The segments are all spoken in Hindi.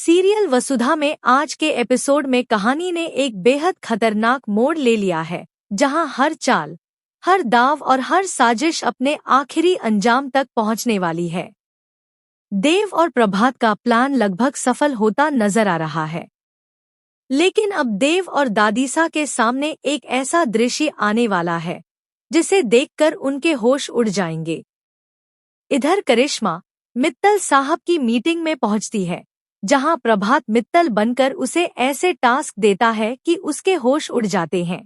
सीरियल वसुधा में आज के एपिसोड में कहानी ने एक बेहद खतरनाक मोड़ ले लिया है, जहां हर चाल, हर दाव और हर साजिश अपने आखिरी अंजाम तक पहुंचने वाली है। देव और प्रभात का प्लान लगभग सफल होता नजर आ रहा है, लेकिन अब देव और दादीसा के सामने एक ऐसा दृश्य आने वाला है जिसे देखकर उनके होश उड़ जाएंगे। इधर करिश्मा मित्तल साहब की मीटिंग में पहुंचती है, जहां प्रभात मित्तल बनकर उसे ऐसे टास्क देता है कि उसके होश उड़ जाते हैं।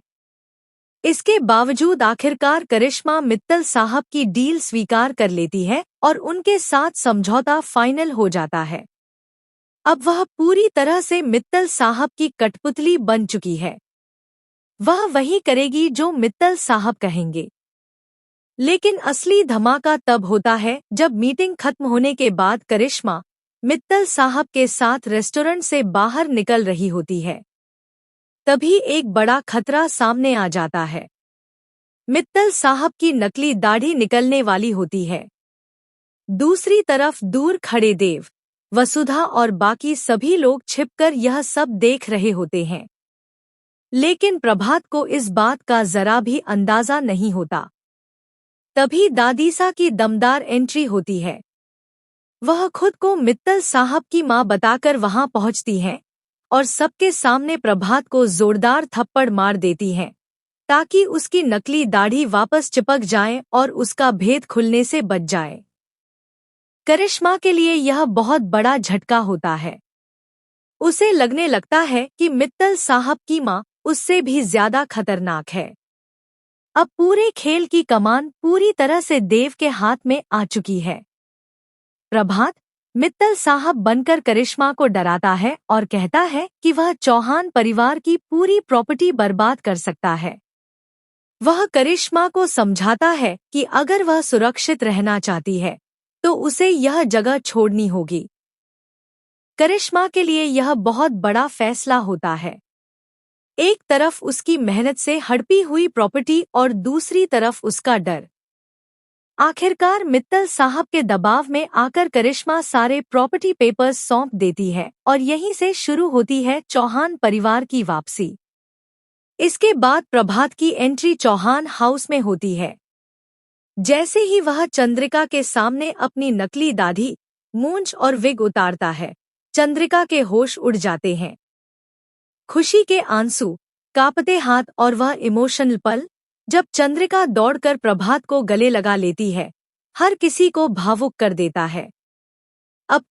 इसके बावजूद आखिरकार करिश्मा मित्तल साहब की डील स्वीकार कर लेती है और उनके साथ समझौता फाइनल हो जाता है। अब वह पूरी तरह से मित्तल साहब की कठपुतली बन चुकी है। वह वही करेगी जो मित्तल साहब कहेंगे। लेकिन असली धमाका तब होता है जब मीटिंग खत्म होने के बाद करिश्मा मित्तल साहब के साथ रेस्टोरेंट से बाहर निकल रही होती है। तभी एक बड़ा खतरा सामने आ जाता है। मित्तल साहब की नकली दाढ़ी निकलने वाली होती है। दूसरी तरफ दूर खड़े देव, वसुधा और बाकी सभी लोग छिपकर यह सब देख रहे होते हैं। लेकिन प्रभात को इस बात का जरा भी अंदाजा नहीं होता। तभी दादीसा की दमदार एंट्री होती है। वह खुद को मित्तल साहब की मां बताकर वहां पहुंचती हैं और सबके सामने प्रभात को जोरदार थप्पड़ मार देती हैं, ताकि उसकी नकली दाढ़ी वापस चिपक जाए और उसका भेद खुलने से बच जाए। करिश्मा के लिए यह बहुत बड़ा झटका होता है। उसे लगने लगता है कि मित्तल साहब की मां उससे भी ज्यादा खतरनाक है। अब पूरे खेल की कमान पूरी तरह से देव के हाथ में आ चुकी है। प्रभात मित्तल साहब बनकर करिश्मा को डराता है और कहता है कि वह चौहान परिवार की पूरी प्रॉपर्टी बर्बाद कर सकता है। वह करिश्मा को समझाता है कि अगर वह सुरक्षित रहना चाहती है तो उसे यह जगह छोड़नी होगी। करिश्मा के लिए यह बहुत बड़ा फैसला होता है। एक तरफ उसकी मेहनत से हड़पी हुई प्रॉपर्टी और दूसरी तरफ उसका डर। आखिरकार मित्तल साहब के दबाव में आकर करिश्मा सारे प्रॉपर्टी पेपर्स सौंप देती है और यहीं से शुरू होती है चौहान परिवार की वापसी। इसके बाद प्रभात की एंट्री चौहान हाउस में होती है। जैसे ही वह चंद्रिका के सामने अपनी नकली दाढ़ी, मूंछ और विग उतारता है, चंद्रिका के होश उड़ जाते हैं। खुशी के आंसू, कांपते हाथ और वह इमोशनल पल जब चंद्रिका दौड़कर प्रभात को गले लगा लेती है, हर किसी को भावुक कर देता है। अब